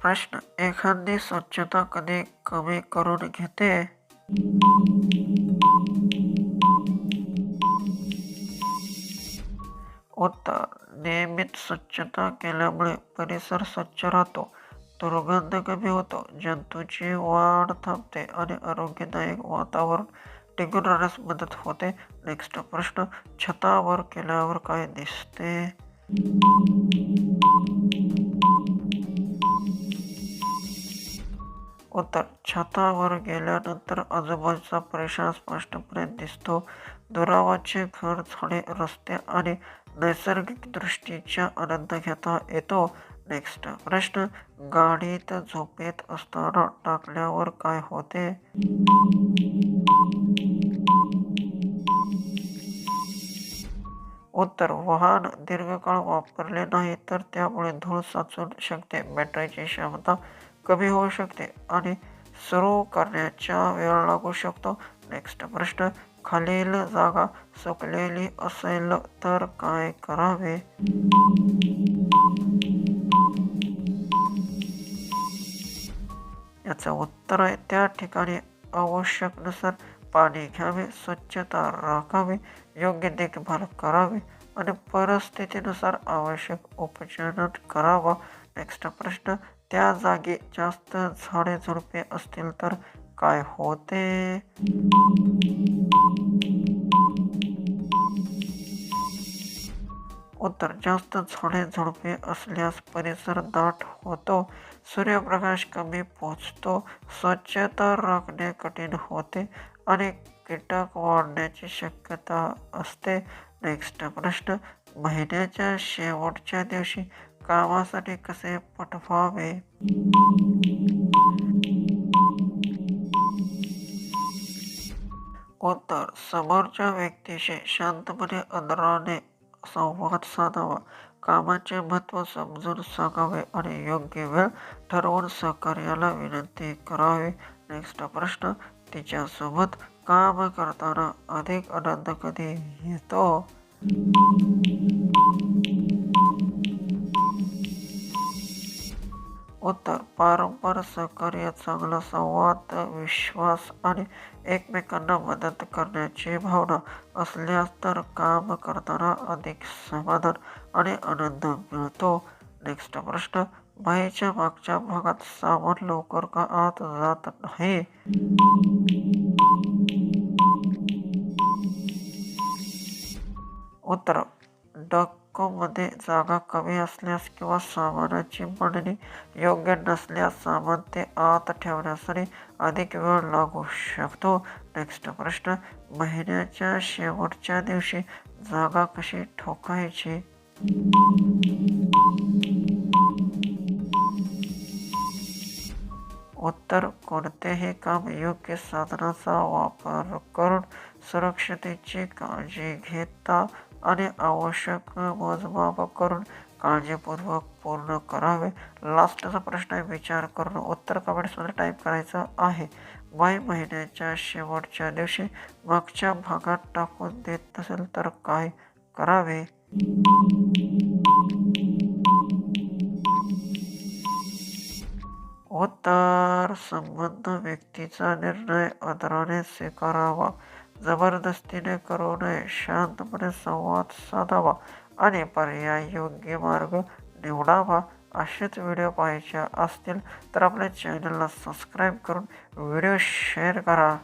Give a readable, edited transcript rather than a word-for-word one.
प्रश्न: एखादी स्वच्छता कधी कमी करून घेते? उत्तर: नियमित स्वच्छता केल्यामुळे परिसर स्वच्छ राहतो, दुर्गंध कमी होतो, जंतूंची वाढ थांबते आणि आरोग्यदायक वातावरण टिकून राहण्यास मदत होते. नेक्स्ट प्रश्न: छतावर केल्यावर काय दिसते? उत्तर: छतावर गेल्यानंतर आजूबाजूचा परिसर स्पष्टपणे दिसतो. दुरावाचे घर, झाडे, रस्ते आणि नैसर्गिक दृष्टीचा आनंद घेता येतो. नेक्स्ट प्रश्न: गाडीत झोपेत असताना टाकल्यावर काय होते? उत्तर: वाहन दीर्घकाळ वापरले नाही तर त्यामुळे धूळ साचू शकते, बॅटरीची क्षमता कमी होऊ शकते आणि सुरू करण्याचा वेळ लागू शकतो. नेक्स्ट प्रश्न: खालील जागा सुकलेली असेल तर काय करावे? याचं उत्तर आहे त्या ठिकाणी आवश्यकतेनुसार पाणी घ्यावे, स्वच्छता राखावी, योग्य देखभाल करावी आणि परिस्थितीनुसार आवश्यक उपचार करावा. नेक्स्ट प्रश्न: त्या जागी जास्त झाडे झुडपे असतील तर काय होते? उत्तर: जास्त झाडे झुडपे असल्यास परिसर दाट होतो, सूर्यप्रकाश कमी पोचतो, स्वच्छता राखणे कठीण होते आणि कीटक वाढण्याची शक्यता असते. नेक्स्ट प्रश्न: महिन्याच्या शेवटच्या दिवशी कामासाठी कसे पाठवावे? उत्तर: समोरच्या व्यक्तीशी शांतपणे आदराने संवाद साधावा, कामाचे महत्त्व समजून सांगावे आणि योग्य वेळ ठरवून सहकार्याला विनंती करावी. नेक्स्ट प्रश्न: तिच्यासोबत काम करताना अधिक आनंद कधी येतो? उत्तर: पारंपरिक सहकार्य, चांगला संवाद, विश्वास आणि एकमेकांना मदत करण्याची भावना असल्यास तर काम करताना अधिक समाधान आणि आनंद मिळतो. नेक्स्ट प्रश्न: बाईच्या मागच्या भागात सामान लवकर का आत जात नाही? उत्तर: डोकमध्ये जागा कमी असल्यास किंवा सामानाची मांडणी योग्य नसल्यास सामान ते आत ठेवण्यासाठी अधिक वेळ लागू शकतो. नेक्स्ट प्रश्न: महिन्याच्या शेवटच्या दिवशी जागा कशी ठोकायची? उत्तर: कोणतेही काम योग्य साधनाचा वापर करून, सुरक्षिततेची काळजी घेता आणि आवश्यक मोजमाप करून काळजीपूर्वक पूर्ण करावे. लास्टचा प्रश्न विचार करून उत्तर कमेंट्समध्ये टाईप करायचं आहे. बाई महिन्याच्या शेवटच्या दिवशी मागच्या भागात टाकून देत नसेल तर काय करावे? उत्तर: संबंध व्यक्तीचा निर्णय आदराने स्वीकारावा, जबरदस्तीने करू नये, शांतपणे संवाद साधावा आणि पर्याय योग्य मार्ग निवडावा. असेच व्हिडिओ पाहायचे असतील तर आपल्या चॅनलला सबस्क्राईब करून व्हिडिओ शेअर करा.